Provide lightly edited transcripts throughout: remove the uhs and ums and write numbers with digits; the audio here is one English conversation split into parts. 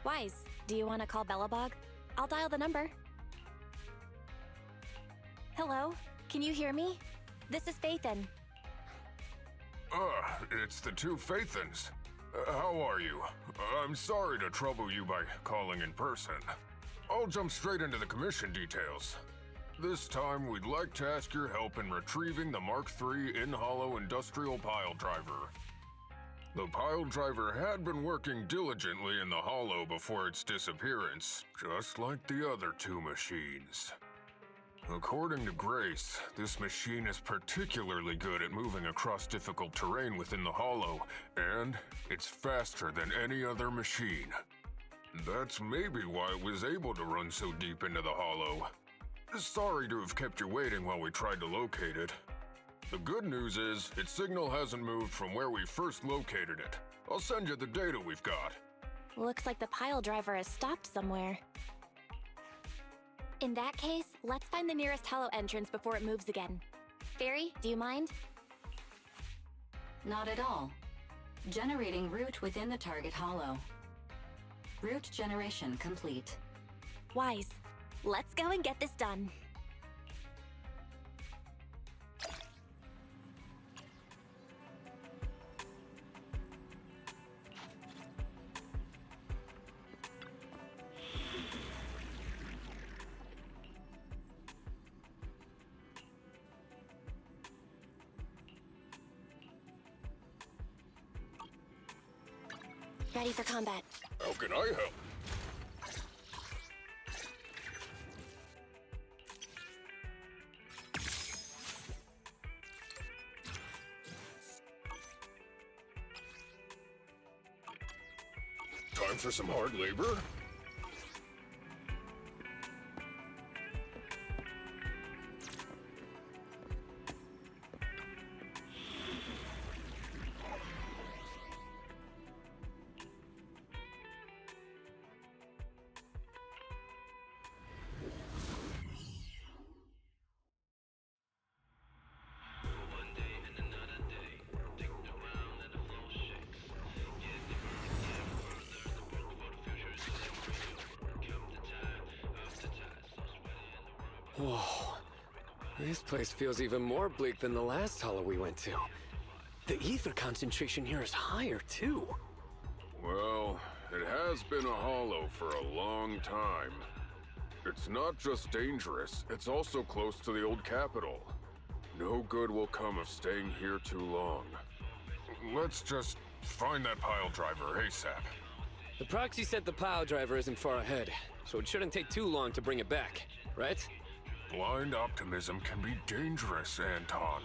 Wise, do you want to call Belobog? I'll dial the number. Hello? Can you hear me? This is Faithin. It's the two Faithins. How are you? I'm sorry to trouble you by calling in person. I'll jump straight into the commission details. This time, we'd like to ask your help in retrieving the Mark III in-hollow industrial pile driver. The pile driver had been working diligently in the hollow before its disappearance, just like the other two machines. According to Grace, this machine is particularly good at moving across difficult terrain within the hollow, and it's faster than any other machine. That's maybe why it was able to run so deep into the hollow. Sorry to have kept you waiting while we tried to locate it. The good news is, its signal hasn't moved from where we first located it. I'll send you the data we've got. Looks like the pile driver has stopped somewhere. In that case, let's find the nearest hollow entrance before it moves again. Fairy, do you mind? Not at all. Generating route within the target hollow. Route generation complete. Wise, let's go and get this done. Ready for combat. How can I help? Time for some hard labor? Whoa. This place feels even more bleak than the last hollow we went to. The ether concentration here is higher, too. Well, it has been a hollow for a long time. It's not just dangerous, it's also close to the old capital. No good will come of staying here too long. Let's just find that pile driver ASAP. The proxy said the pile driver isn't far ahead, so it shouldn't take too long to bring it back, right? Blind optimism can be dangerous, Anton.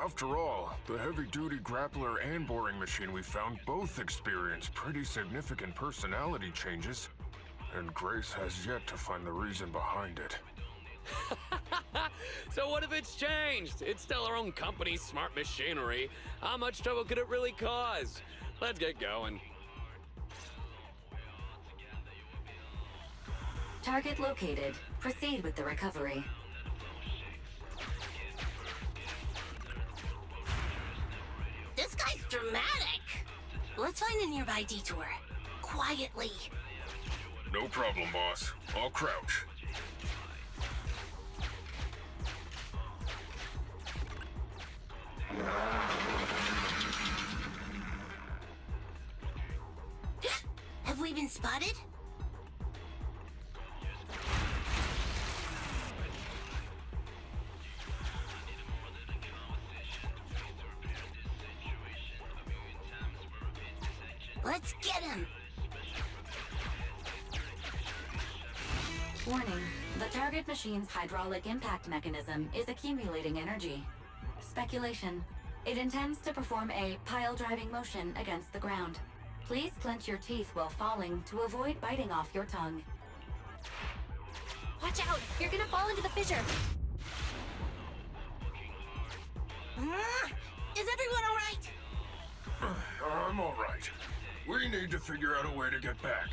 After all, the heavy-duty grappler and boring machine we found both experienced pretty significant personality changes, and Grace has yet to find the reason behind it. So what if it's changed? It's still our own company's smart machinery. How much trouble could it really cause? Let's get going. Target located. Proceed with the recovery. This guy's dramatic. Let's find a nearby detour. Quietly. No problem, boss. I'll crouch. Have we been spotted? Let's get him! Warning, the target machine's hydraulic impact mechanism is accumulating energy. Speculation. It intends to perform a pile-driving motion against the ground. Please clench your teeth while falling to avoid biting off your tongue. Watch out! You're gonna fall into the fissure! Is everyone alright? I'm alright. We need to figure out a way to get back.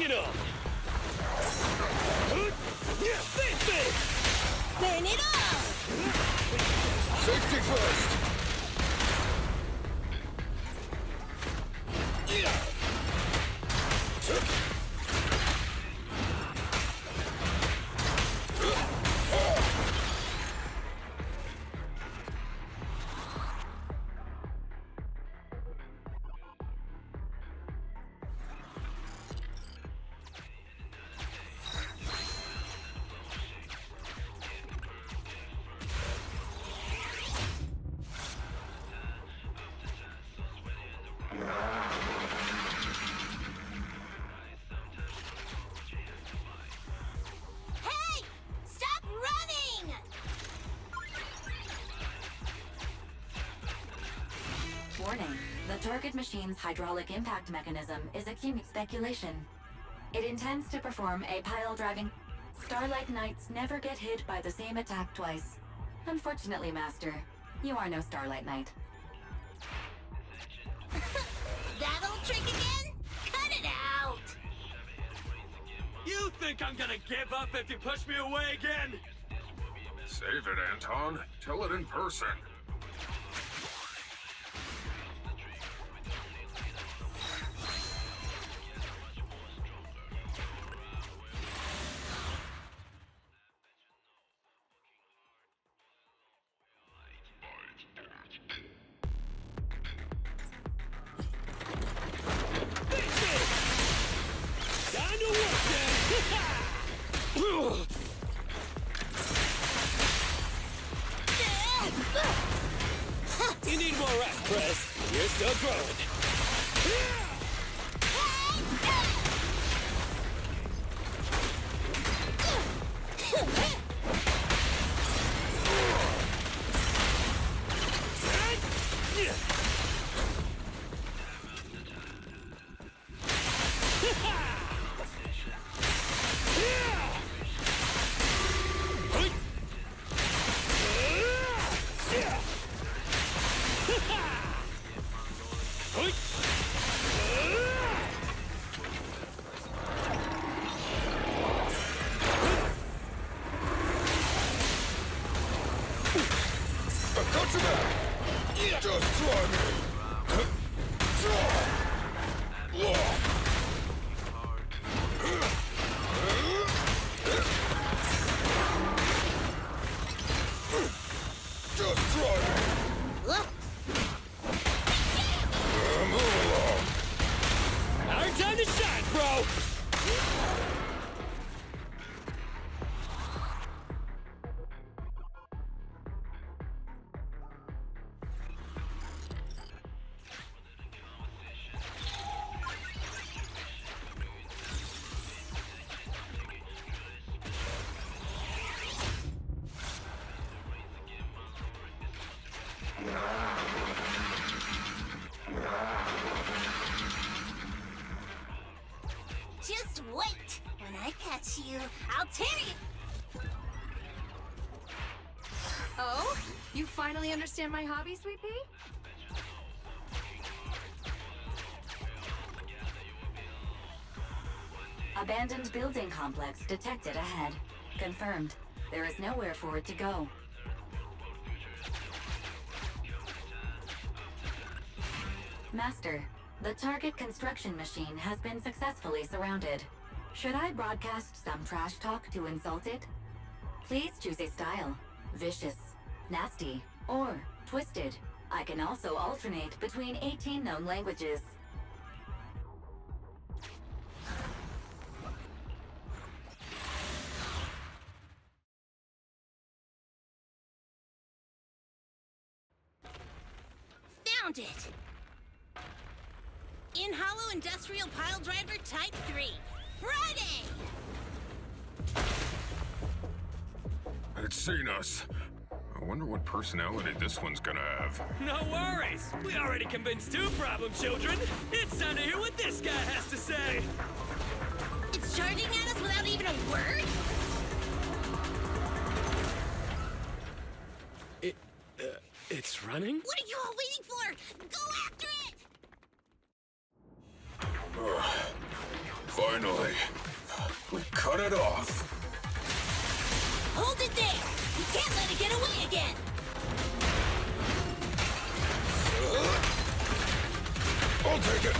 Bring it on! Face me! Burn it all! Safety first! Hey! Stop running! Warning. The target machine's hydraulic impact mechanism is speculation. It intends to perform a pile-driving... Starlight Knights never get hit by the same attack twice. Unfortunately, Master, you are no Starlight Knight. That old trick again? Cut it out! You think I'm gonna give up if you push me away again? Save it, Anton. Tell it in person. Time to work then! You need more rest, Press. You're still growing. Cut him out! Just try me! Just try me! Move along! Our time to shine, bro! Just wait! When I catch you, I'll tear you! Oh? You finally understand my hobby, Sweet Pea? Abandoned building complex detected ahead. Confirmed. There is nowhere for it to go. Master, the target construction machine has been successfully surrounded. Should I broadcast some trash talk to insult it? Please choose a style. Vicious, nasty, or twisted. I can also alternate between 18 known languages. Found it! In-hollow industrial pile driver type 3. Friday! It's seen us. I wonder what personality this one's gonna have. No worries! We already convinced two problem children! It's time to hear what this guy has to say! It's charging at us without even a word? It's running? What are you all waiting for? Go after it! Finally, we cut it off. Hold it there! You can't let it get away again! I'll take it.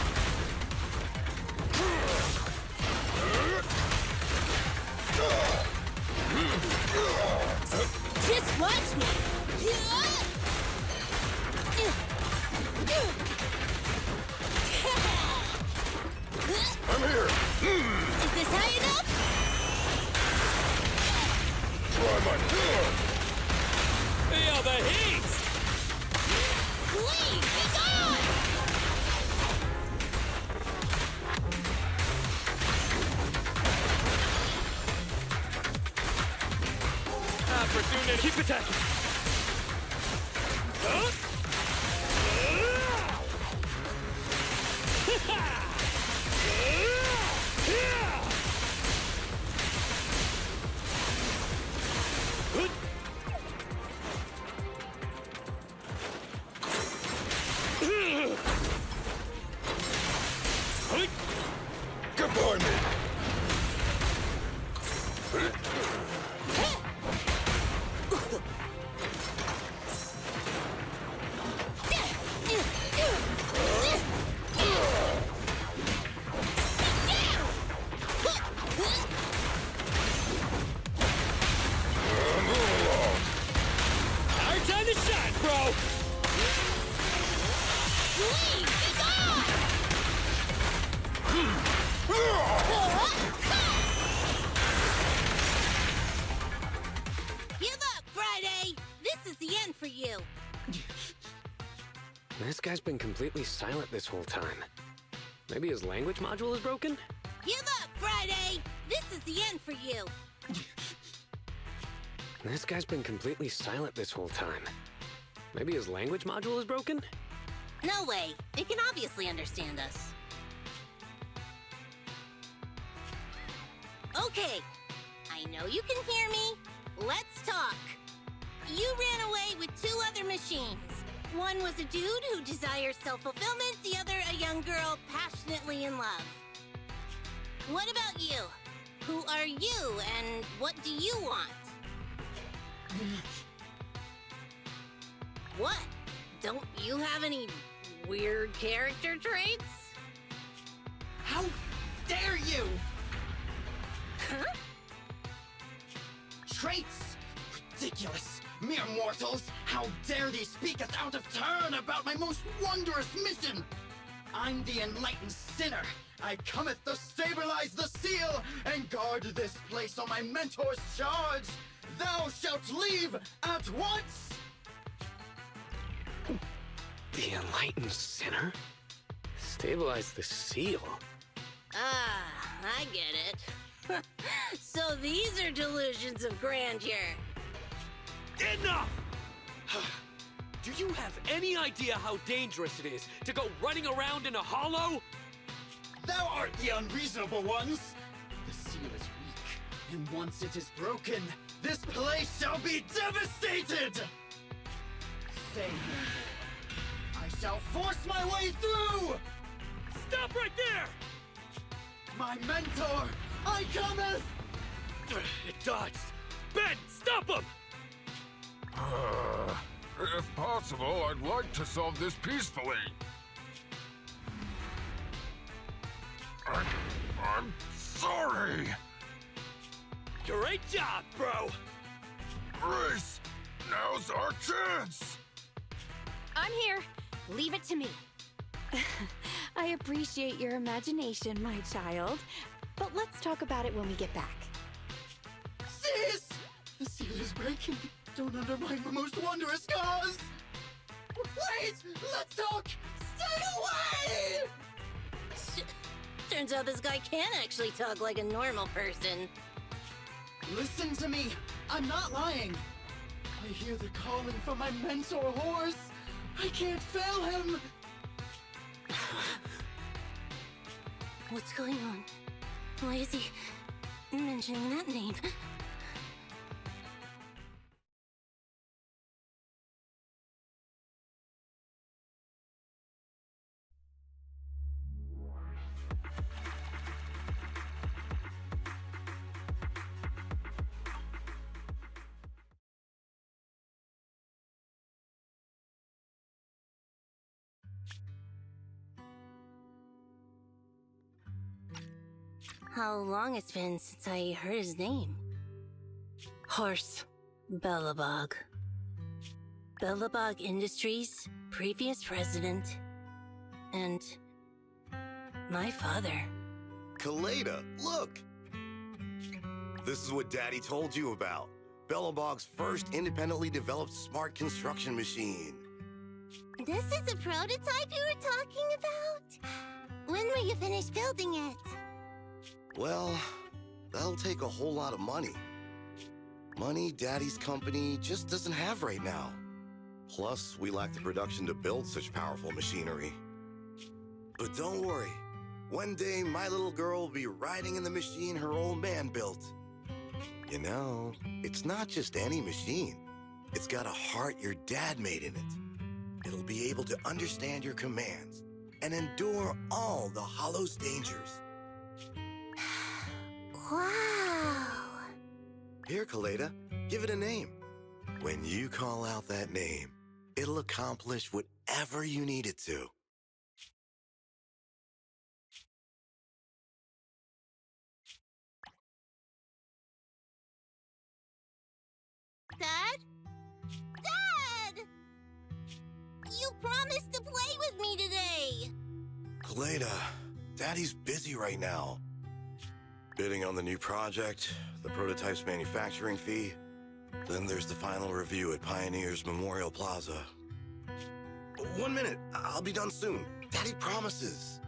Just watch me! I'm here. Is this high enough? Try my Feel the heat! Please, be gone! Opportunity. Keep attacking. Huh? Get behind me. Our time to shine, bro! Please, be gone! Give up, Friday! This is the end for you! This guy's been completely silent this whole time. Maybe his language module is broken? Give up, Friday! This is the end for you! This guy's been completely silent this whole time. Maybe his language module is broken? No way. It can obviously understand us. Okay. I know you can hear me. Let's talk. You ran away with 2 other machines. One was a dude who desires self-fulfillment, the other a young girl passionately in love. What about you? Who are you, and what do you want? What? Don't you have any weird character traits? How dare you! Huh? Traits? Ridiculous! Mere mortals! How dare they speaketh out of turn about my most wondrous mission! I'm the enlightened sinner. I cometh to stabilize the seal and guard this place on my mentor's charge. Thou shalt leave at once! The enlightened sinner? Stabilize the seal? Ah, I get it. So these are delusions of grandeur. Enough! Do you have any idea how dangerous it is to go running around in a hollow? Thou art the unreasonable ones! The seal is weak, and once it is broken, this place shall be devastated! Say no more. I shall force my way through! Stop right there! My mentor, I cometh! It dodged! Ben, stop him! If possible, I'd like to solve this peacefully. I'm sorry. Great job, bro! Grace, now's our chance. I'm here. Leave it to me. I appreciate your imagination, my child. But let's talk about it when we get back. Sis! The seal is breaking. Don't undermine the most wondrous cause! Wait! Let's talk! Stay away! Turns out this guy can actually talk like a normal person. Listen to me! I'm not lying! I hear the calling from my mentor horse! I can't fail him! What's going on? Why is he mentioning that name? how long it's been since I heard his name. Horse Belobog. Belobog Industries, previous president, and my father. Kaleda, look! This is what Daddy told you about. Belobog's first independently developed smart construction machine. This is a prototype you were talking about? When will you finish building it? Well, that'll take a whole lot of money. Money Daddy's company just doesn't have right now. Plus, we lack the production to build such powerful machinery. But don't worry. One day, my little girl will be riding in the machine her old man built. You know, it's not just any machine. It's got a heart your dad made in it. It'll be able to understand your commands and endure all the Hollow's dangers. Wow! Here, Kaleda, give it a name. When you call out that name, it'll accomplish whatever you need it to. Dad? Dad! You promised to play with me today! Kaleda, Daddy's busy right now. Bidding on the new project, the prototype's manufacturing fee. Then there's the final review at Pioneer's Memorial Plaza. 1 minute, I'll be done soon. Daddy promises.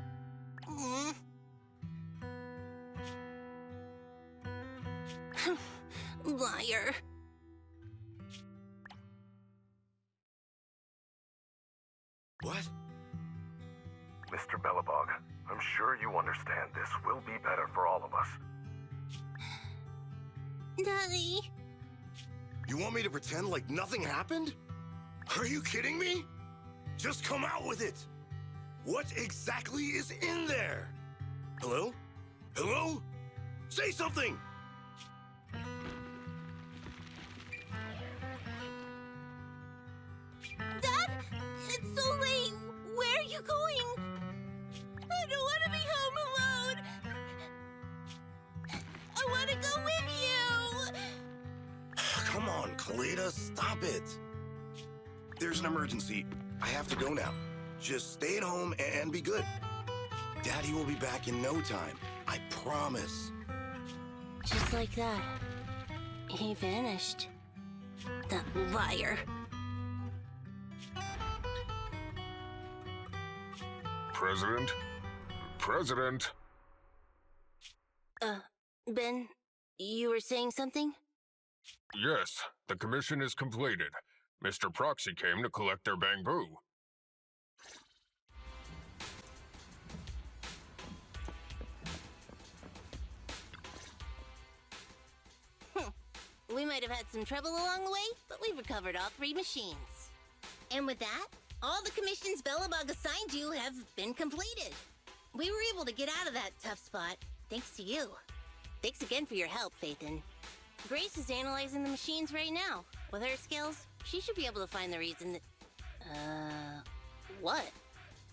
Liar. What? Mr. Belobog, I'm sure you understand this will be better for all of us. Daddy. You want me to pretend like nothing happened? Are you kidding me? Just come out with it. What exactly is in there? Hello? Hello? Say something! Dad? It's so late. Where are you going? I don't want to be home alone. I want to go with you. Come on, Kaleda, stop it. There's an emergency. I have to go now. Just stay at home and be good. Daddy will be back in no time. I promise. Just like that, he vanished. That liar. President? President? Ben, you were saying something? Yes, the commission is completed. Mr. Proxy came to collect their bamboo. We might have had some trouble along the way, but we've recovered all 3 machines. And with that, all the commissions Belobog assigned you have been completed. We were able to get out of that tough spot, thanks to you. Thanks again for your help, Phaethon. Grace is analyzing the machines right now. With her skills, she should be able to find the reason that... what?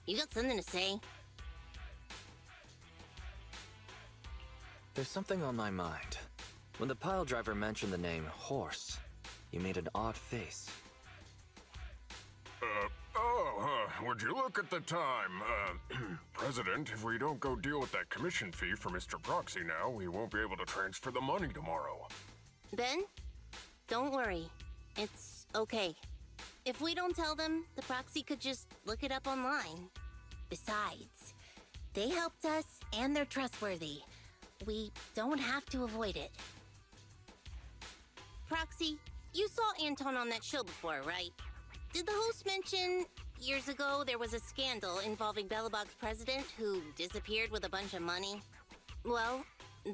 You got something to say? There's something on my mind. When the pile driver mentioned the name Horse, you made an odd face. Would you look at the time? President, if we don't go deal with that commission fee for Mr. Proxy now, we won't be able to transfer the money tomorrow. Ben, don't worry. It's okay. If we don't tell them, the Proxy could just look it up online. Besides, they helped us and they're trustworthy. We don't have to avoid it. Proxy, you saw Anton on that show before, right? Did the host mention years ago there was a scandal involving Belobog's president who disappeared with a bunch of money? Well,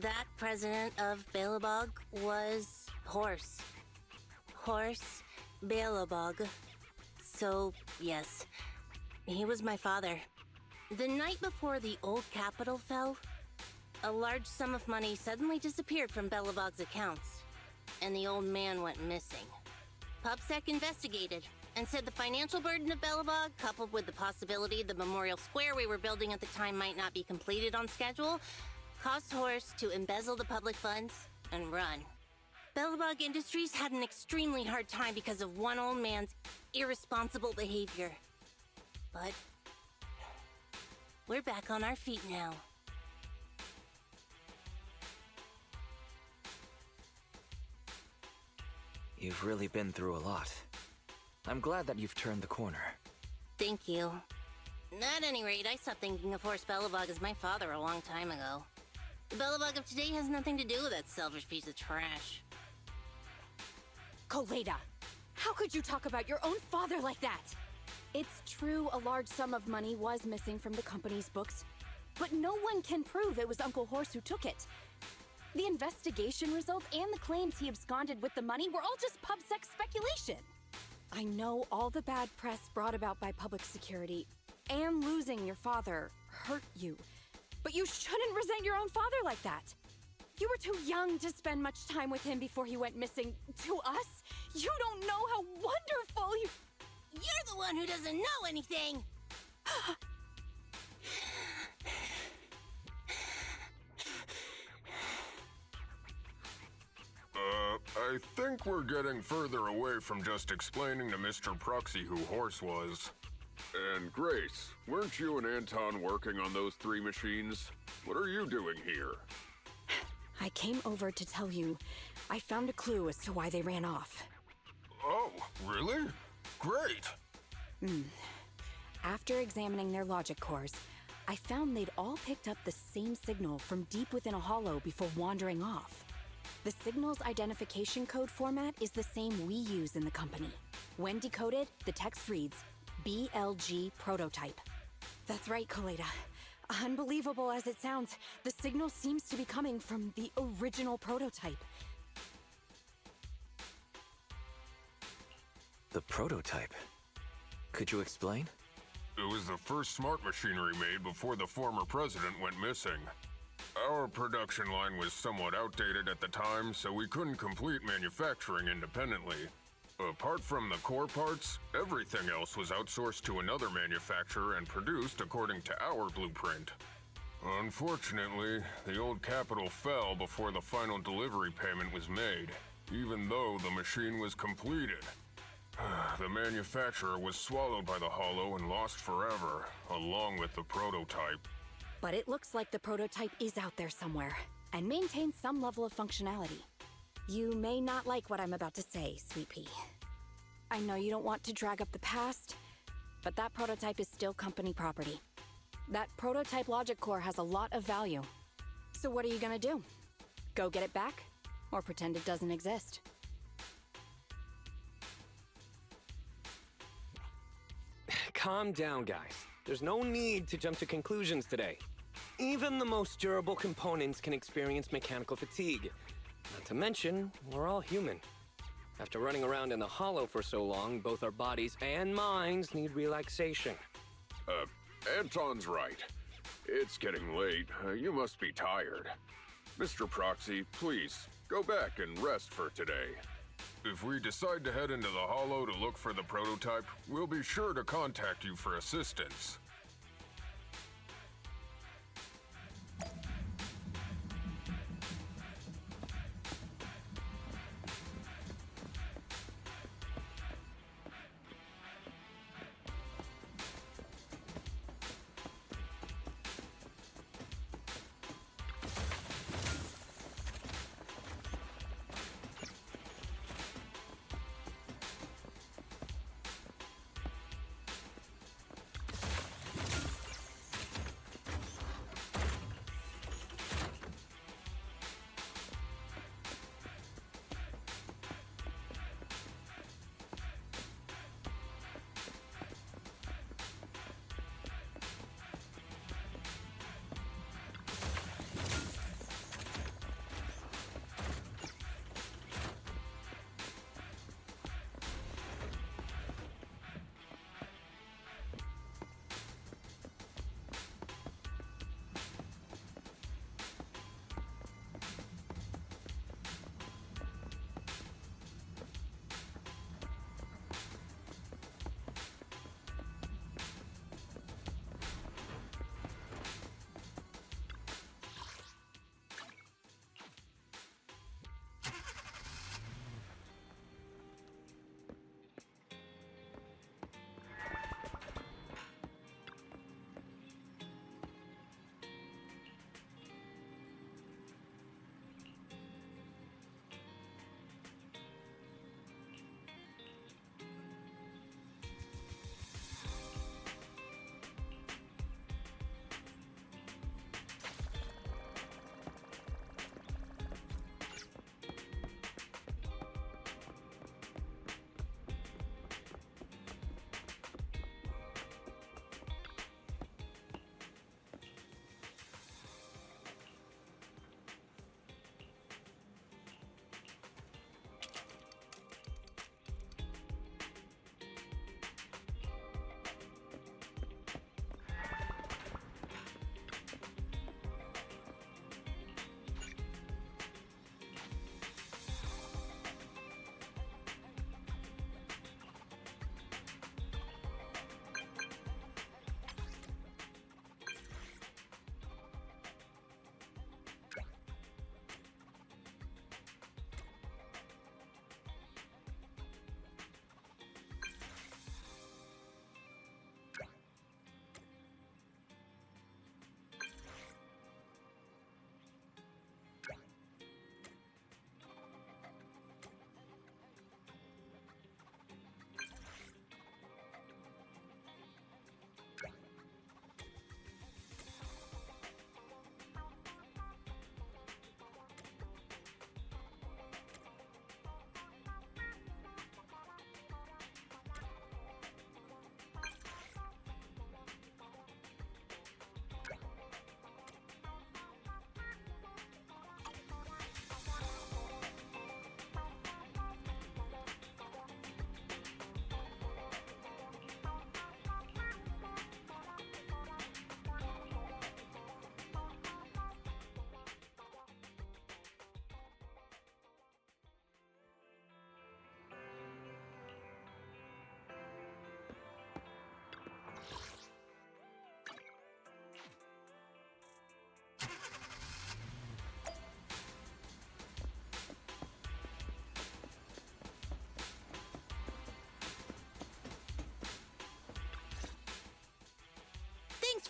that president of Belobog was Horse. Horse Belobog. So, yes, he was my father. The night before the old capital fell, a large sum of money suddenly disappeared from Belobog's accounts, and the old man went missing. PubSec investigated and said the financial burden of Belobog, coupled with the possibility the memorial square we were building at the time might not be completed on schedule, cost Horse to embezzle the public funds and run. Belobog Industries had an extremely hard time because of one old man's irresponsible behavior. But we're back on our feet now. You've really been through a lot. I'm glad that you've turned the corner. Thank you. At any rate, I stopped thinking of Horse Belobog as my father a long time ago. The Belobog of today has nothing to do with that selfish piece of trash. Koleda, how could you talk about your own father like that? It's true a large sum of money was missing from the company's books, but no one can prove it was Uncle Horse who took it. The investigation results and the claims he absconded with the money were all just pub-sec speculation. I know all the bad press brought about by public security and losing your father hurt you, but you shouldn't resent your own father like that. You were too young to spend much time with him before he went missing. To us, you don't know how wonderful you... You're the one who doesn't know anything! I think we're getting further away from just explaining to Mr. Proxy who Horse was. And Grace, weren't you and Anton working on those 3 machines? What are you doing here? I came over to tell you I found a clue as to why they ran off. Oh, really? Great! After examining their logic cores, I found they'd all picked up the same signal from deep within a hollow before wandering off. The signal's identification code format is the same we use in the company. When decoded, the text reads, BLG prototype. That's right, Koleda. Unbelievable as it sounds, the signal seems to be coming from the original prototype. The prototype? Could you explain? It was the first smart machinery made before the former president went missing. Our production line was somewhat outdated at the time, so we couldn't complete manufacturing independently. Apart from the core parts, everything else was outsourced to another manufacturer and produced according to our blueprint. Unfortunately, the old capital fell before the final delivery payment was made, even though the machine was completed. The manufacturer was swallowed by the hollow and lost forever, along with the prototype. But it looks like the prototype is out there somewhere, and maintains some level of functionality. You may not like what I'm about to say, Sweet Pea. I know you don't want to drag up the past, but that prototype is still company property. That prototype logic core has a lot of value. So what are you gonna do? Go get it back? Or pretend it doesn't exist? Calm down, guys. There's no need to jump to conclusions today. Even the most durable components can experience mechanical fatigue. Not to mention, we're all human. After running around in the hollow for so long, both our bodies and minds need relaxation. Anton's right. It's getting late. You must be tired. Mr. Proxy, please, go back and rest for today. If we decide to head into the hollow to look for the prototype, we'll be sure to contact you for assistance.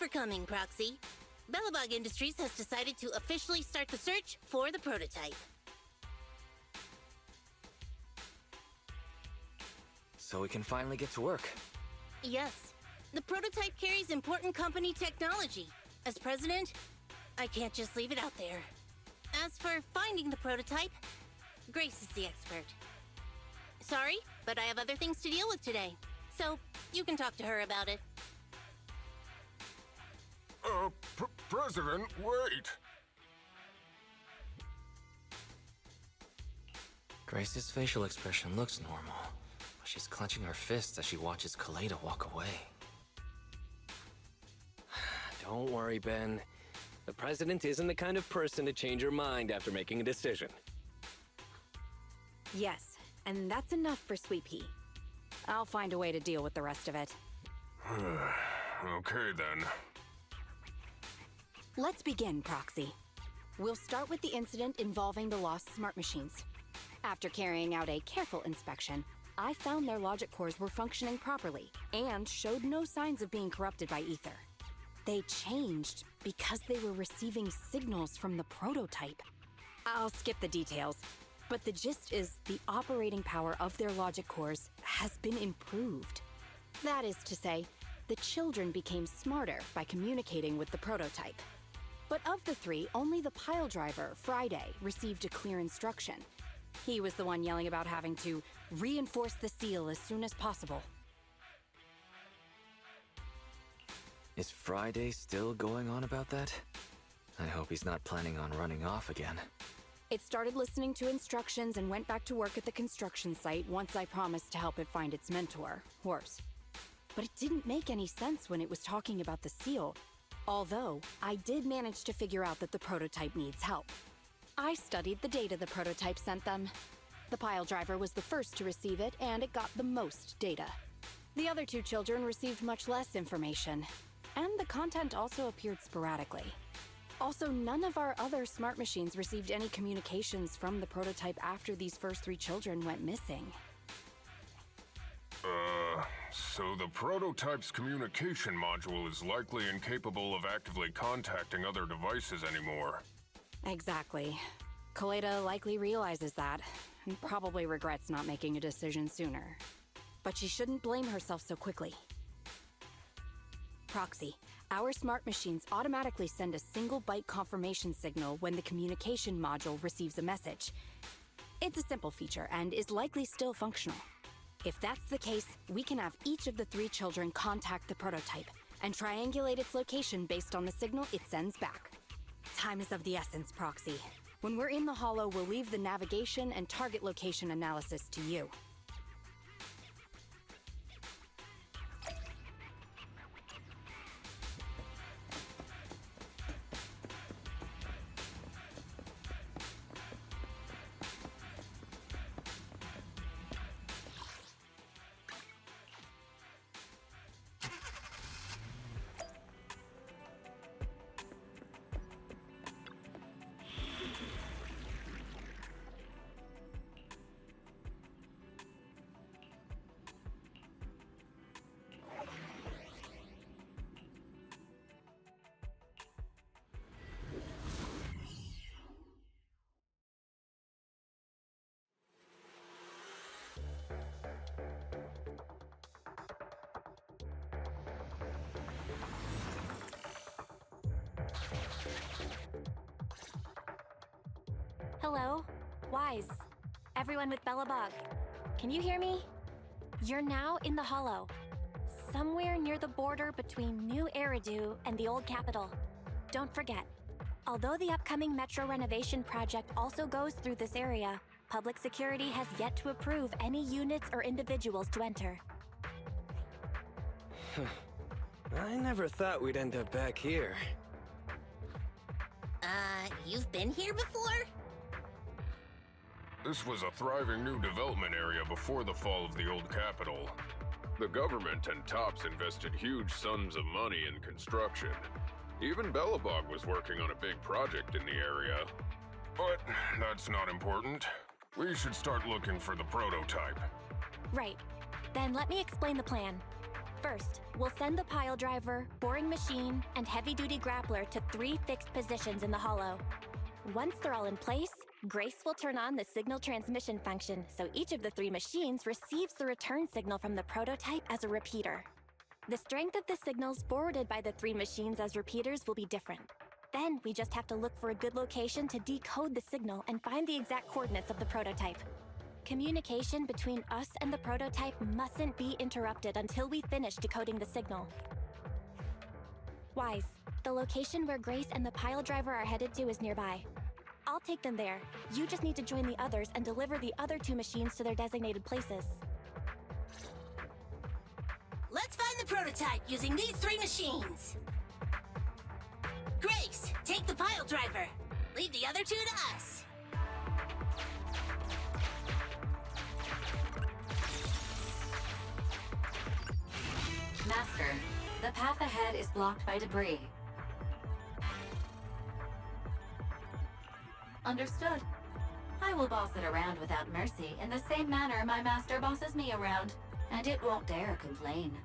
for coming, Proxy. Belobog Industries has decided to officially start the search for the prototype. So we can finally get to work. Yes. The prototype carries important company technology. As president, I can't just leave it out there. As for finding the prototype, Grace is the expert. Sorry, but I have other things to deal with today. So, you can talk to her about it. President, wait! Grace's facial expression looks normal, but she's clenching her fists as she watches Kaleda walk away. Don't worry, Ben. The president isn't the kind of person to change her mind after making a decision. Yes, and that's enough for Sweet Pea. I'll find a way to deal with the rest of it. Okay, then. Let's begin, Proxy. We'll start with the incident involving the lost smart machines. After carrying out a careful inspection, I found their logic cores were functioning properly and showed no signs of being corrupted by ether. They changed because they were receiving signals from the prototype. I'll skip the details, but the gist is the operating power of their logic cores has been improved. That is to say, the children became smarter by communicating with the prototype. But of the three, only the pile driver, Friday, received a clear instruction. He was the one yelling about having to reinforce the seal as soon as possible. Is Friday still going on about that? I hope he's not planning on running off again. It started listening to instructions and went back to work at the construction site once I promised to help it find its mentor, Horse. But it didn't make any sense when it was talking about the seal, although I did manage to figure out that the prototype needs help. I studied the data the prototype sent them. The pile driver was the first to receive it, and it got the most data. The other two children received much less information, and the content also appeared sporadically. Also, none of our other smart machines received any communications from the prototype after these first three children went missing. So the prototype's communication module is likely incapable of actively contacting other devices anymore. Exactly. Kaleda likely realizes that, and probably regrets not making a decision sooner. But she shouldn't blame herself so quickly. Proxy, our smart machines automatically send a single byte confirmation signal when the communication module receives a message. It's a simple feature and is likely still functional. If that's the case, we can have each of the three children contact the prototype and triangulate its location based on the signal it sends back. Time is of the essence, Proxy. When we're in the Hollow, we'll leave the navigation and target location analysis to you. Hello? Wise. Everyone with Belobog. Can you hear me? You're now in the Hollow. Somewhere near the border between New Eridu and the Old Capital. Don't forget, although the upcoming metro renovation project also goes through this area, public security has yet to approve any units or individuals to enter. I never thought we'd end up back here. You've been here before? This was a thriving new development area before the fall of the old capital. The government and TOPS invested huge sums of money in construction. Even Belobog was working on a big project in the area. But that's not important. We should start looking for the prototype. Right. Then let me explain the plan. First, we'll send the pile driver, boring machine, and heavy-duty grappler to 3 fixed positions in the hollow. Once they're all in place, Grace will turn on the signal transmission function, so each of the 3 machines receives the return signal from the prototype as a repeater. The strength of the signals forwarded by the 3 machines as repeaters will be different. Then we just have to look for a good location to decode the signal and find the exact coordinates of the prototype. Communication between us and the prototype mustn't be interrupted until we finish decoding the signal. Wise, the location where Grace and the pile driver are headed to is nearby. I'll take them there. You just need to join the others and deliver the other 2 machines to their designated places. Let's find the prototype using these 3 machines. Grace, take the pile driver. Leave the other 2 to us. Master, the path ahead is blocked by debris. Understood. I will boss it around without mercy in the same manner my master bosses me around, and it won't dare complain.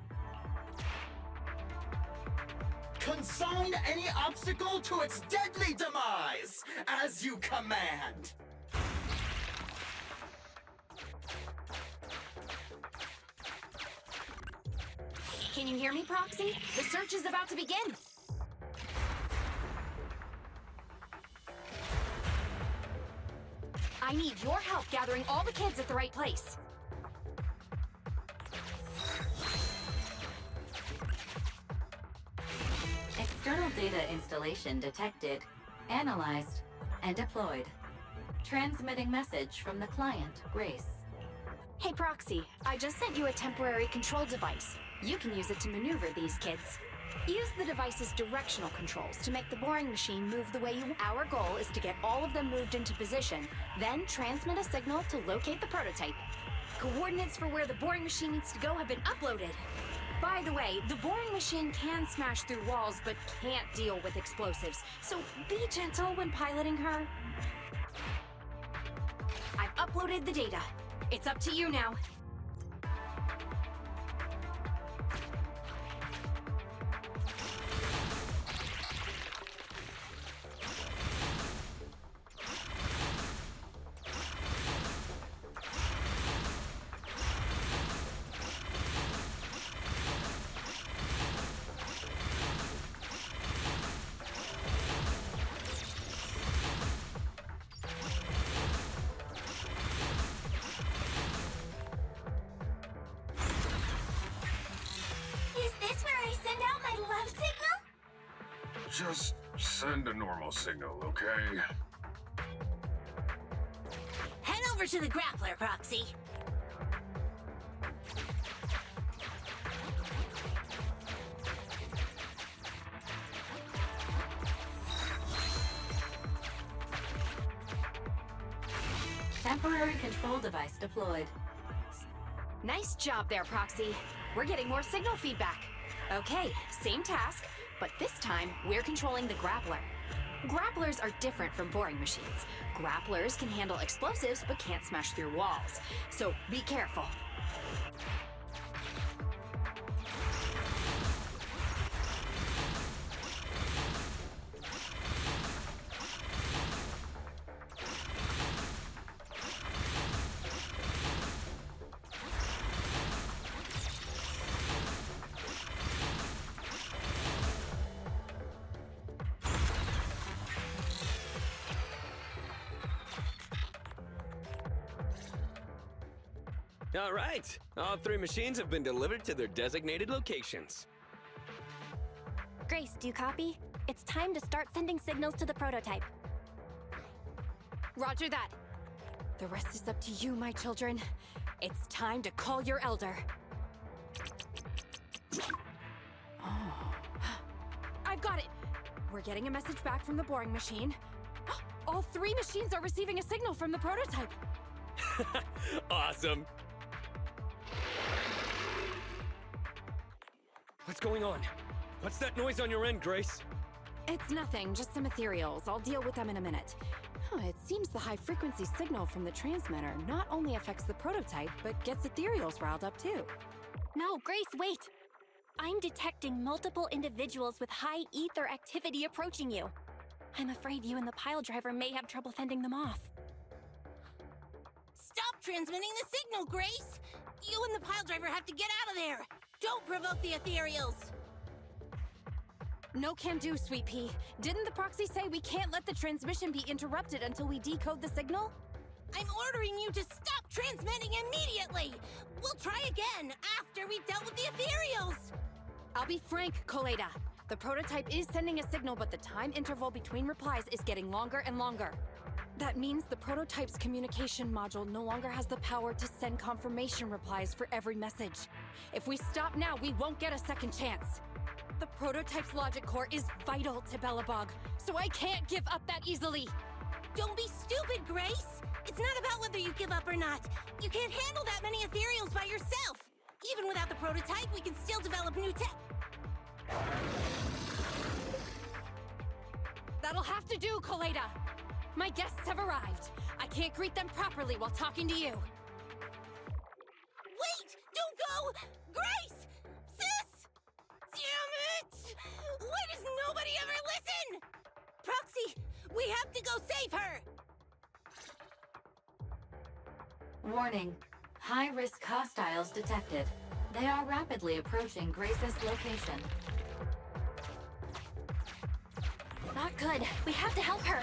Consign any obstacle to its deadly demise, as you command. Can you hear me, Proxy? The search is about to begin. I need your help gathering all the kids at the right place. External data installation detected, analyzed, and deployed. Transmitting message from the client, Grace. Hey, Proxy, I just sent you a temporary control device. You can use it to maneuver these kids. Use the device's directional controls to make the boring machine move the way you want. Our goal is to get all of them moved into position, then transmit a signal to locate the prototype. Coordinates for where the boring machine needs to go have been uploaded. By the way, the boring machine can smash through walls, but can't deal with explosives, so be gentle when piloting her. I've uploaded the data. It's up to you now. Just send a normal signal, okay? Head over to the grappler, Proxy. Temporary control device deployed. Nice job there, Proxy. We're getting more signal feedback. Okay, same task, but this time we're controlling the grappler. Grapplers are different from boring machines. Grapplers can handle explosives but can't smash through walls. So be careful. All right, all 3 machines have been delivered to their designated locations. Grace, do you copy? It's time to start sending signals to the prototype. Roger that. The rest is up to you, my children. It's time to call your elder. Oh. I've got it. We're getting a message back from the boring machine. All 3 machines are receiving a signal from the prototype. Awesome. What's going on? What's that noise on your end, Grace? It's nothing, just some ethereals. I'll deal with them in a minute. It seems the high-frequency signal from the transmitter not only affects the prototype, but gets ethereals riled up too. No, Grace, wait! I'm detecting multiple individuals with high ether activity approaching you. I'm afraid you and the pile driver may have trouble fending them off. Stop transmitting the signal, Grace! You and the pile driver have to get out of there! Don't provoke the ethereals! No can do, Sweet Pea. Didn't the proxy say we can't let the transmission be interrupted until we decode the signal? I'm ordering you to stop transmitting immediately! We'll try again after we've dealt with the ethereals! I'll be frank, Koleda. The prototype is sending a signal, but the time interval between replies is getting longer and longer. That means the prototype's communication module no longer has the power to send confirmation replies for every message. If we stop now, we won't get a second chance. The prototype's logic core is vital to Belobog, so I can't give up that easily. Don't be stupid, Grace! It's not about whether you give up or not. You can't handle that many ethereals by yourself. Even without the prototype, we can still develop new tech. That'll have to do, Koleda. My guests have arrived. I can't greet them properly while talking to you. Wait! Don't go! Grace! Sis! Damn it! Why does nobody ever listen? Proxy, we have to go save her! Warning. High-risk hostiles detected. They are rapidly approaching Grace's location. Not good. We have to help her.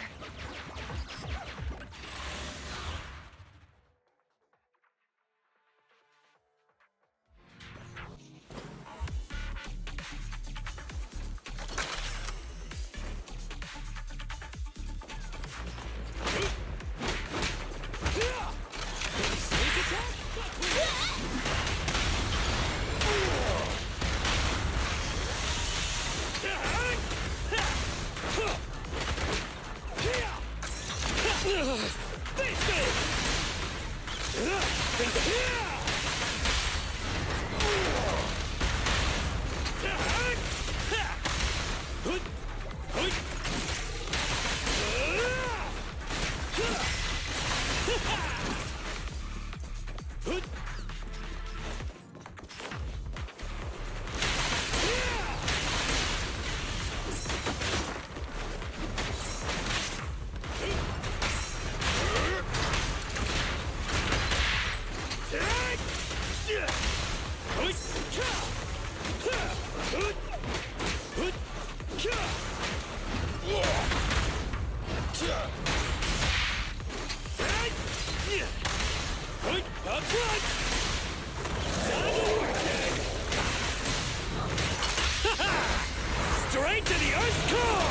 Straight to the Earth's core!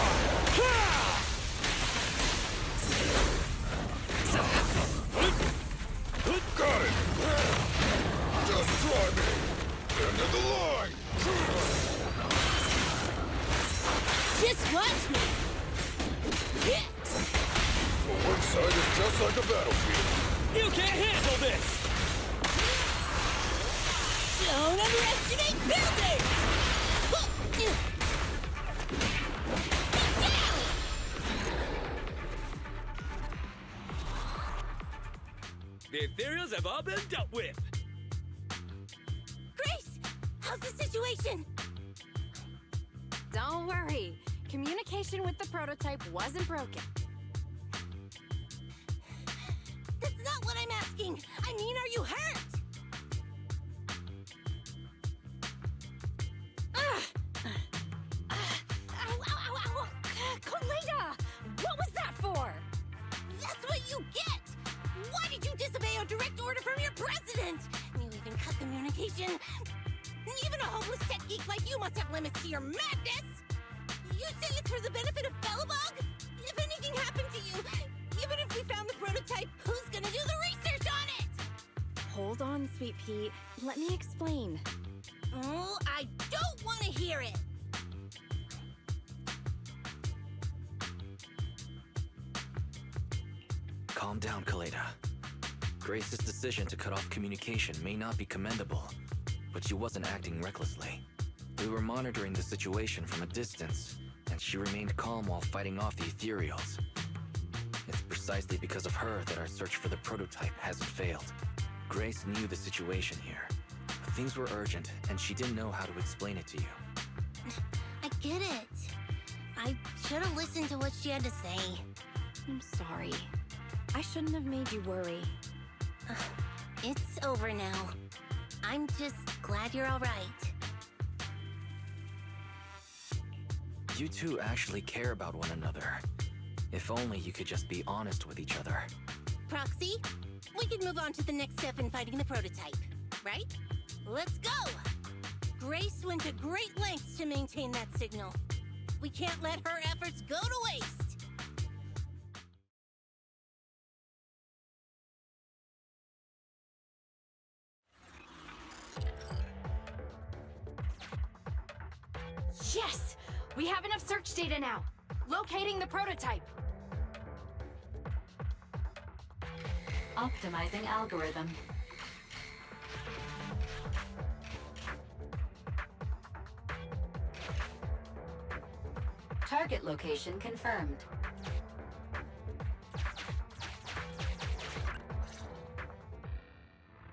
Got it! Destroy me! End of the line! Just watch me! One side is just like a battlefield. You can't handle this! Don't underestimate buildings! The ethereals have all been dealt with. Grace! How's the situation? Don't worry. Communication with the prototype wasn't broken. That's not what I'm asking! I mean, are you hurt? Koleda! What was that for? That's what you get! Why did you disobey a direct order from your president? You even cut communication. Even a hopeless tech geek like you must have limits to your madness! You say it's for the benefit of Belobog? If anything happened to you, even if we found the prototype, who's gonna do the research on it? Hold on, Sweet Pea. Let me explain. Oh, I don't want to hear it! Calm down, Koleda. Grace's decision to cut off communication may not be commendable, but she wasn't acting recklessly. We were monitoring the situation from a distance, and she remained calm while fighting off the ethereals. It's precisely because of her that our search for the prototype hasn't failed. Grace knew the situation here. Things were urgent, and she didn't know how to explain it to you. I get it. I should have listened to what she had to say. I'm sorry. I shouldn't have made you worry. It's over now. I'm just glad you're all right. You two actually care about one another. If only you could just be honest with each other. Proxy, we can move on to the next step in fighting the prototype, right? Let's go! Grace went to great lengths to maintain that signal. We can't let her efforts go to waste! Yes! We have enough search data now. Locating the prototype. Optimizing algorithm. Target location confirmed.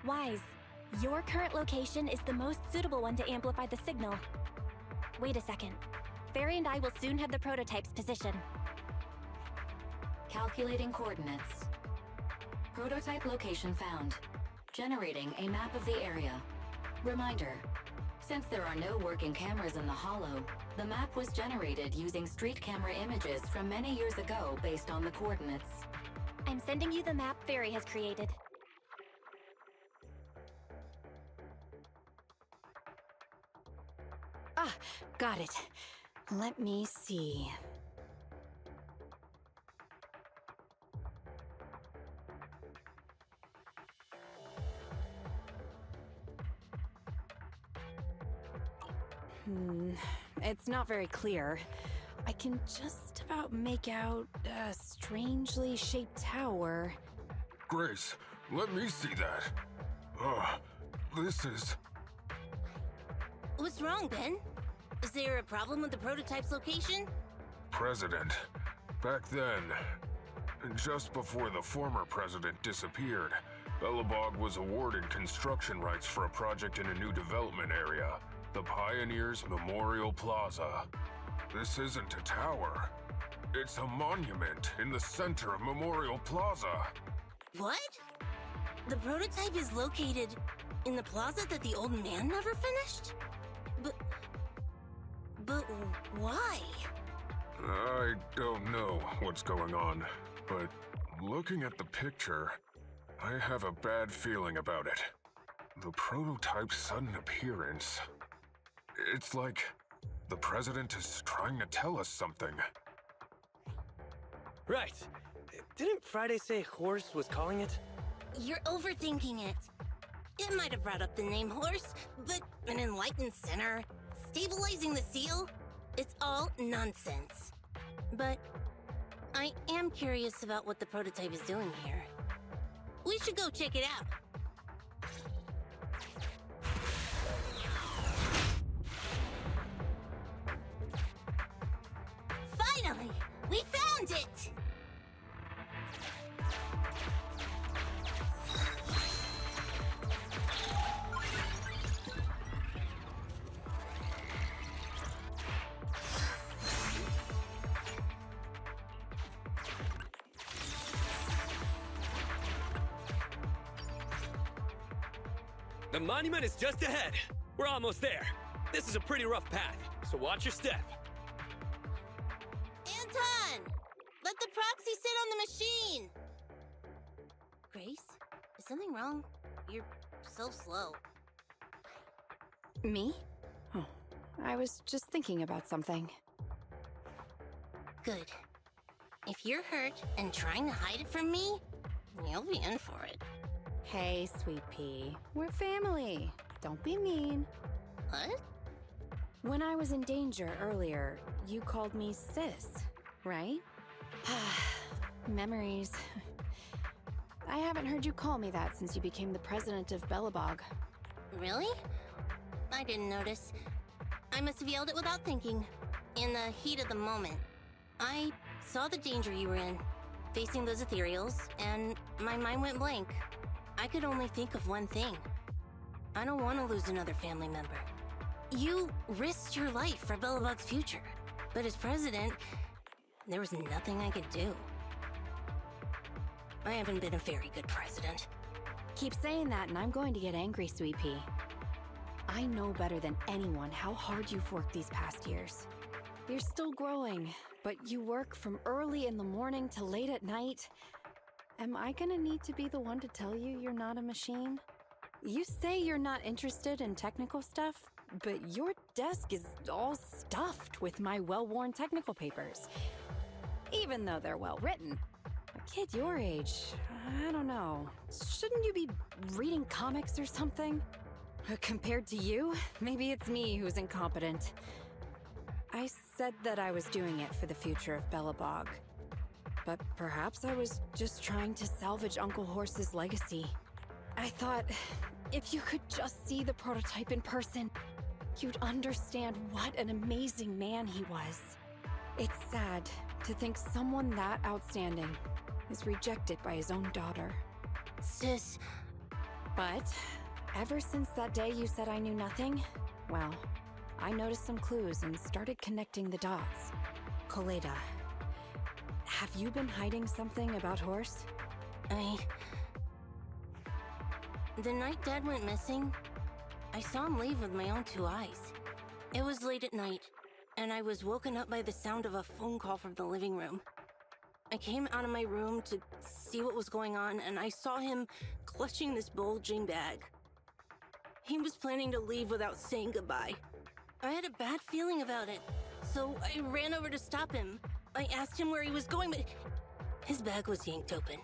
Wise, your current location is the most suitable one to amplify the signal. Wait a second. Barry and I will soon have the prototype's position. Calculating coordinates. Prototype location found. Generating a map of the area. Reminder, since there are no working cameras in the Hollow, the map was generated using street camera images from many years ago based on the coordinates. I'm sending you the map Barry has created. Ah, got it. Let me see. It's not very clear. I can just about make out a strangely shaped tower. Grace, let me see that. This is... What's wrong, Ben? Is there a problem with the prototype's location? President. Back then, just before the former president disappeared, Belobog was awarded construction rights for a project in a new development area, the Pioneers Memorial Plaza. This isn't a tower. It's a monument in the center of Memorial Plaza. What? The prototype is located in the plaza that the old man never finished? But why? I don't know what's going on, but looking at the picture, I have a bad feeling about it. The prototype's sudden appearance. It's like the president is trying to tell us something. Right. Didn't Friday say Horse was calling it? You're overthinking it. It might have brought up the name Horse, but an enlightened center, stabilizing the seal, it's all nonsense. But I am curious about what the prototype is doing here. We should go check it out. Finally! We found it! The monument is just ahead. We're almost there. This is a pretty rough path, so watch your step. Anton! Let the proxy sit on the machine! Grace, is something wrong? You're so slow. Me? Oh, I was just thinking about something. Good. If you're hurt and trying to hide it from me, you'll be in for it. Hey, Sweet Pea. We're family. Don't be mean. What? When I was in danger earlier, you called me sis, right? Memories. I haven't heard you call me that since you became the president of Belobog. Really? I didn't notice. I must have yelled it without thinking. In the heat of the moment. I saw the danger you were in, facing those ethereals, and my mind went blank. I could only think of one thing. I don't want to lose another family member. You risked your life for Belobog's future, but as president, there was nothing I could do. I haven't been a very good president. Keep saying that and I'm going to get angry, Sweet Pea. I know better than anyone how hard you've worked these past years. You're still growing, but you work from early in the morning to late at night. Am I gonna need to be the one to tell you you're not a machine? You say you're not interested in technical stuff, but your desk is all stuffed with my well-worn technical papers. Even though they're well-written. A kid your age, I don't know. Shouldn't you be reading comics or something? Compared to you, maybe it's me who's incompetent. I said that I was doing it for the future of Belobog. But perhaps I was just trying to salvage Uncle Horse's legacy. I thought, if you could just see the prototype in person, you'd understand what an amazing man he was. It's sad to think someone that outstanding is rejected by his own daughter. Sis. But ever since that day you said I knew nothing, well, I noticed some clues and started connecting the dots. Koleda, have you been hiding something about Horse? The night Dad went missing, I saw him leave with my own 2 eyes. It was late at night, and I was woken up by the sound of a phone call from the living room. I came out of my room to see what was going on, and I saw him clutching this bulging bag. He was planning to leave without saying goodbye. I had a bad feeling about it, so I ran over to stop him. I asked him where he was going, but his bag was yanked open,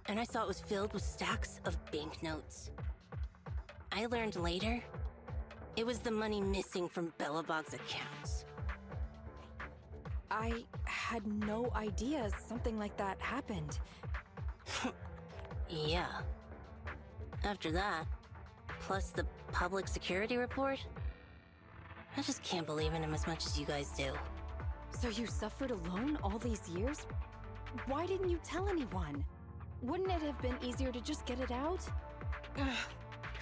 and I saw it was filled with stacks of banknotes. I learned later, it was the money missing from Belobog's accounts. I had no idea something like that happened. Yeah. After that, plus the public security report, I just can't believe in him as much as you guys do. So you suffered alone all these years? Why didn't you tell anyone? Wouldn't it have been easier to just get it out?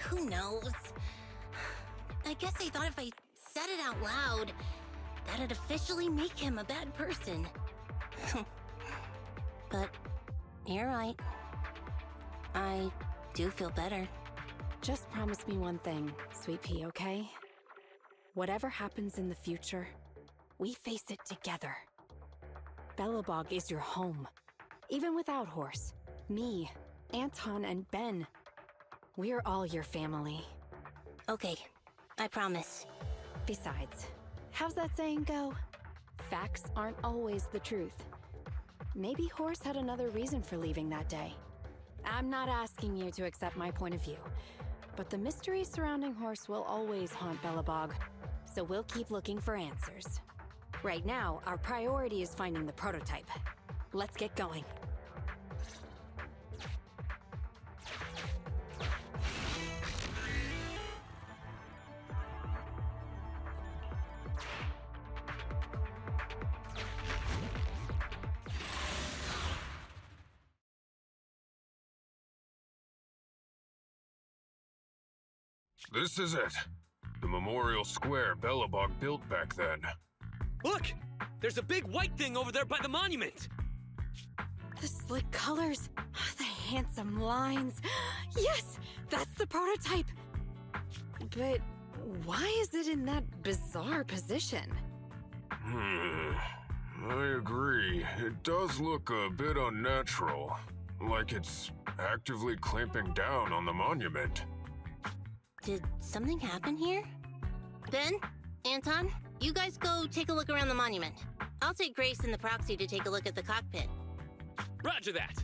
Who knows? I guess I thought if I said it out loud, that'd officially make him a bad person. But you're right. I do feel better. Just promise me one thing, Sweet Pea, okay? Whatever happens in the future, we face it together. Belobog is your home. Even without Horse, me, Anton, and Ben, we're all your family. Okay, I promise. Besides, how's that saying go? Facts aren't always the truth. Maybe Horse had another reason for leaving that day. I'm not asking you to accept my point of view, but the mystery surrounding Horse will always haunt Belobog, so we'll keep looking for answers. Right now, our priority is finding the prototype. Let's get going. This is it. The memorial square Belobog built back then. Look! There's a big white thing over there by the monument! The slick colors, the handsome lines. Yes, that's the prototype! But why is it in that bizarre position? I agree. It does look a bit unnatural. Like it's actively clamping down on the monument. Did something happen here? Ben? Anton? You guys go take a look around the monument. I'll take Grace and the proxy to take a look at the cockpit. Roger that!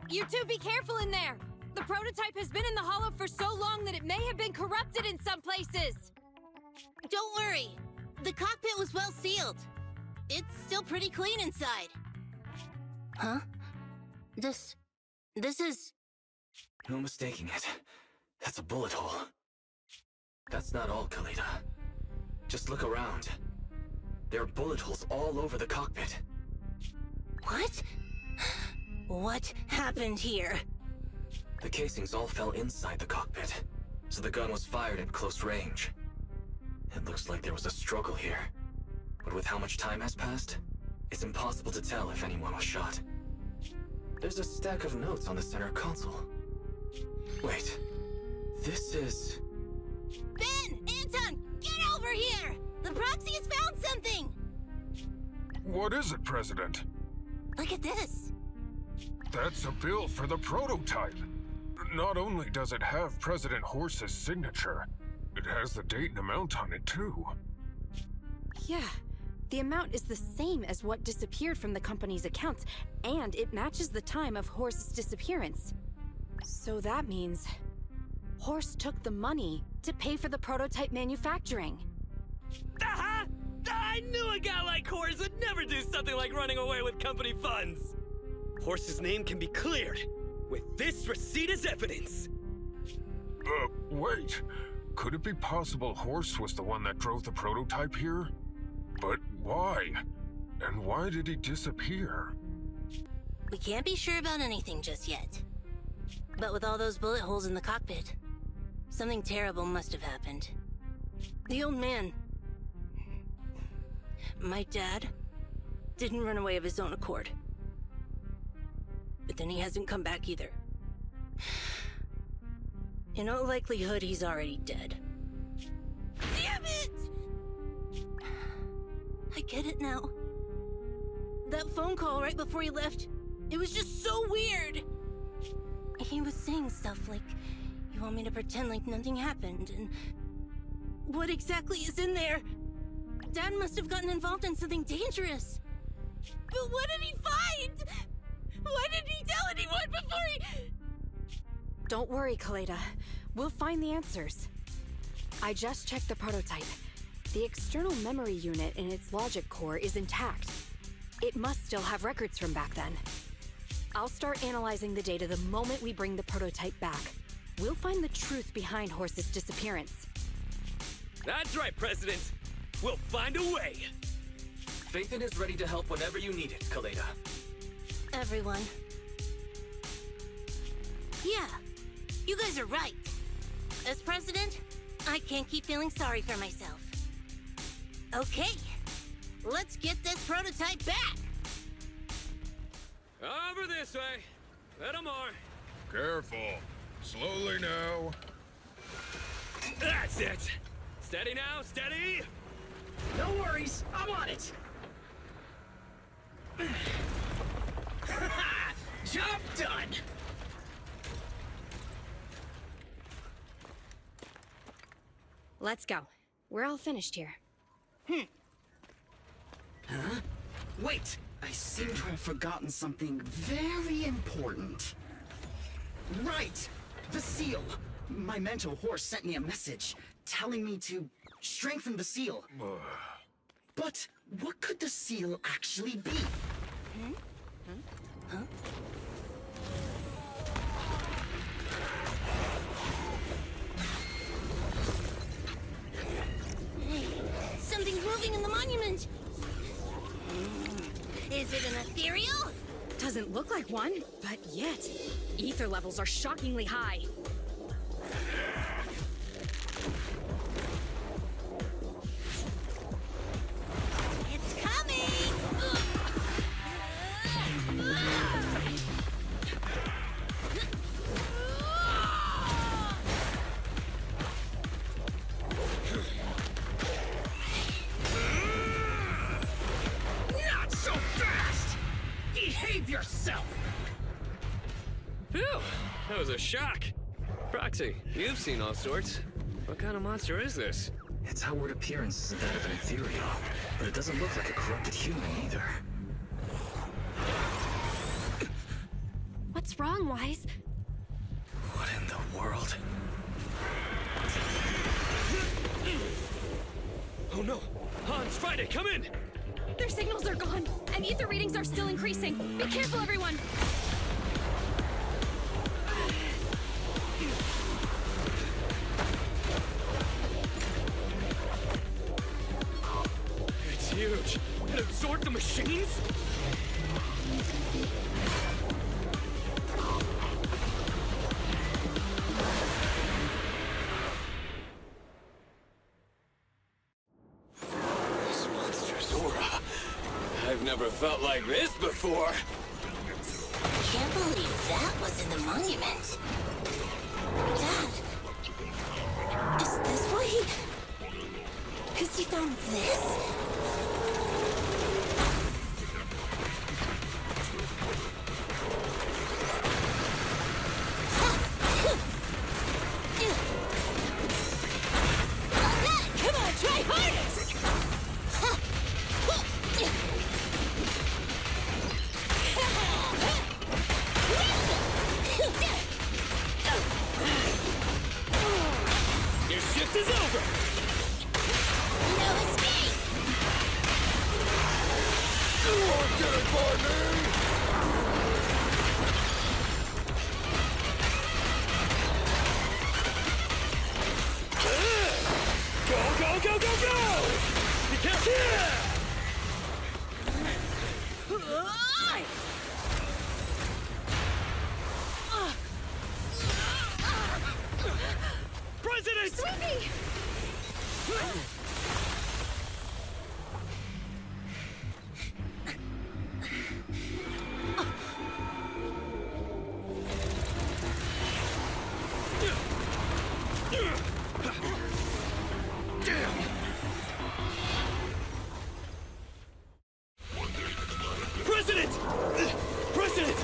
You two be careful in there! The prototype has been in the hollow for so long that it may have been corrupted in some places! Don't worry! The cockpit was well sealed. It's still pretty clean inside. Huh? This is... No mistaking it. That's a bullet hole. That's not all, Koleda. Just look around. There are bullet holes all over the cockpit. What? What happened here? The casings all fell inside the cockpit, so the gun was fired at close range. It looks like there was a struggle here, but with how much time has passed, it's impossible to tell if anyone was shot. There's a stack of notes on the center console. Wait, this is... Ben! Anton! Get over here! The proxy has found something! What is it, President? Look at this. That's a bill for the prototype. Not only does it have President Horse's signature, it has the date and amount on it, too. Yeah, the amount is the same as what disappeared from the company's accounts, and it matches the time of Horse's disappearance. So that means Horse took the money to pay for the prototype manufacturing. Aha! I knew a guy like Horse would never do something like running away with company funds. Horse's name can be cleared with this receipt as evidence. Wait. Could it be possible Horse was the one that drove the prototype here? But why? And why did he disappear? We can't be sure about anything just yet. But with all those bullet holes in the cockpit, something terrible must have happened. The old man, my dad, didn't run away of his own accord. But then he hasn't come back either. In all likelihood, he's already dead. Damn it! I get it now. That phone call right before he left, it was just so weird. He was saying stuff like, you want me to pretend like nothing happened, and what exactly is in there? Dad must have gotten involved in something dangerous. But what did he find? Why didn't he tell anyone before he... Don't worry, Kaleda. We'll find the answers. I just checked the prototype. The external memory unit in its logic core is intact. It must still have records from back then. I'll start analyzing the data the moment we bring the prototype back. We'll find the truth behind Horse's disappearance. That's right, President. We'll find a way. Phaethon is ready to help whenever you need it, Kaleda. Everyone. Yeah, you guys are right. As president, I can't keep feeling sorry for myself. Okay, let's get this prototype back. Over this way. Little more. Careful. Slowly now. That's it. Steady now, steady. No worries, I'm on it. Job done. Let's go. We're all finished here. Huh? Wait! I seem to have forgotten something very important. Right! The seal! My mentor Horse sent me a message, telling me to strengthen the seal. But what could the seal actually be? Huh? Hey, something's moving in the monument! Is it an ethereal? Doesn't look like one, but yet, ether levels are shockingly high. It's coming! Not so fast! Behave yourself! Phew, that was a shock. Proxy, you've seen all sorts. What kind of monster is this? Its outward appearance is that of an ethereal, but it doesn't look like a corrupted human either. What's wrong, Wise? What in the world? Oh no! Hans, Friday, come in! Their signals are gone, and ether readings are still increasing. Be careful, everyone! It's huge. It absorbed the machines? never felt like this before. Can't believe that was in the monument. Dad, is this why he... 'Cause he found this? Come on, try harder! Your shift is over! No escape! You won't get it by me! Go, go, go, go, go! Be careful! President! Sweetie! President! President!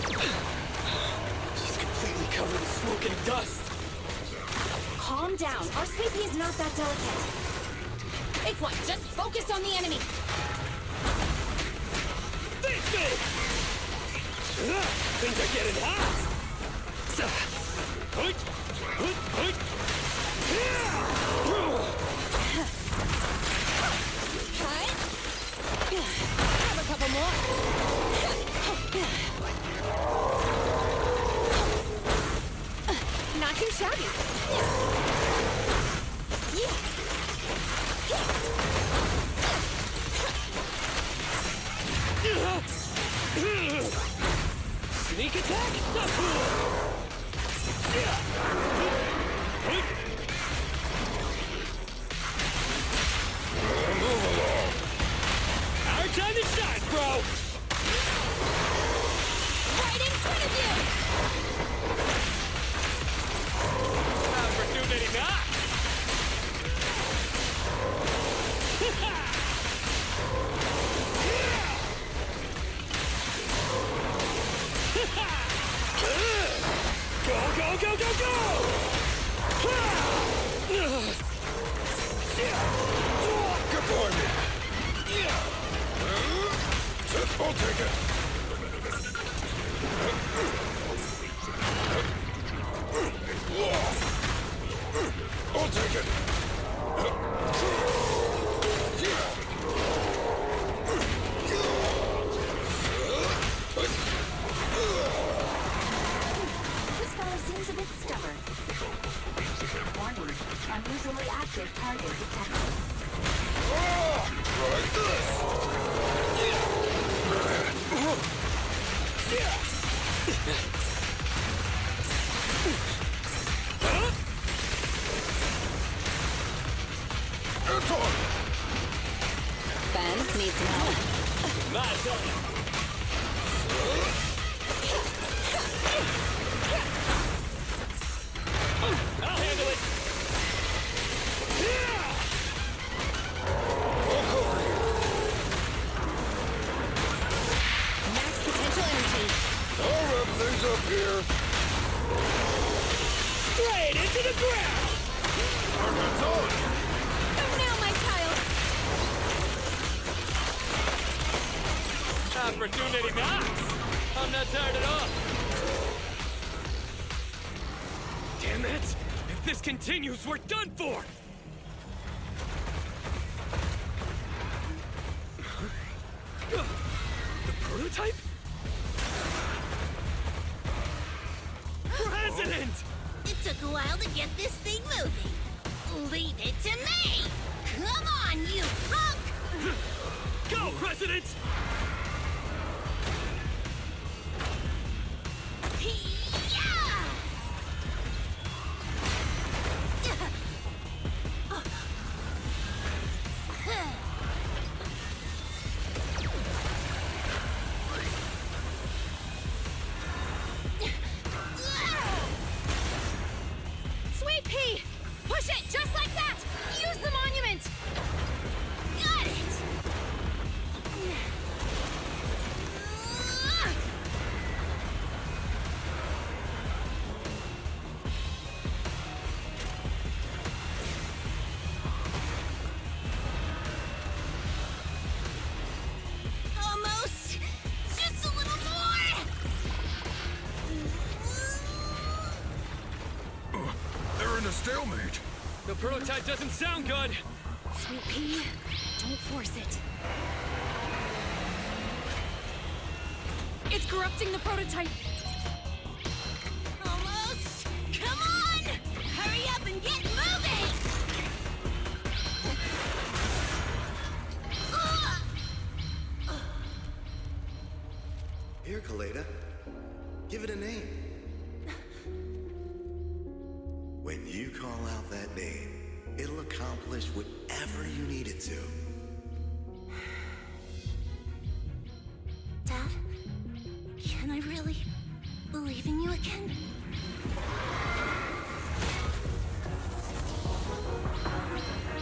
She's completely covered in smoke and dust. Calm down. Our sweetie is not that delicate. It's like, just focus on the enemy. Face me! Things are getting hot! Have a couple more. Not too shabby. Sneak attack? Move along! Our time to shine, bro! Right in front of you! Opportunity knock! Go, go, go, go, go! Good boy, man! I'll take it! I'll take it! This fellow seems a bit stubborn. Warning, unusually active target detected. Like this! Anton! Ben needs some help. My turn! I'll handle it! Walk over here! Max potential energy. I'll wrap things up here! Straight into the ground! I'm not done! Oh no, my child! Opportunity knocks! I'm not tired at all! Damn it! If this continues, we're done for! The prototype? President! It took a while to get this thing moving. Leave it to me! Come on, you punk! Go, President! stalemate. The prototype doesn't sound good. Sweet pea, don't force it. It's corrupting the prototype. Almost! Come on! Hurry up and get moving! Here, Kaleda. Give it a name. When you call out that name, it'll accomplish whatever you need it to. Dad, can I really believe in you again?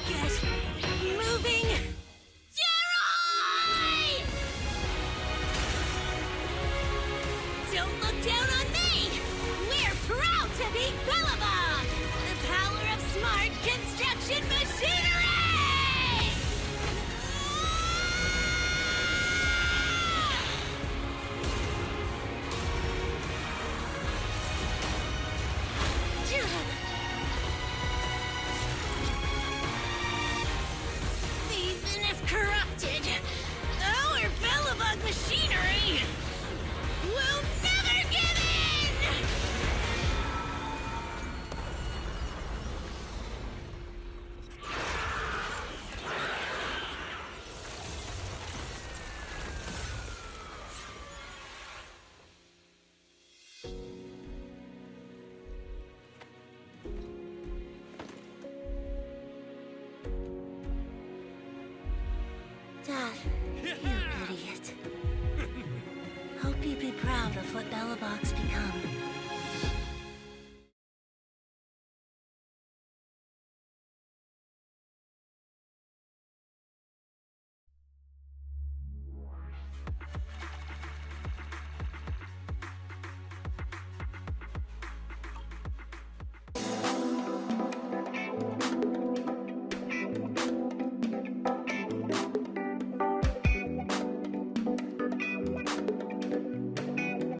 Get moving! Jerry! Don't look down on me! We're proud to be Belobog! The power of smart construction machinery! Even if corrupted, our Belobog machinery will never give in! Dad.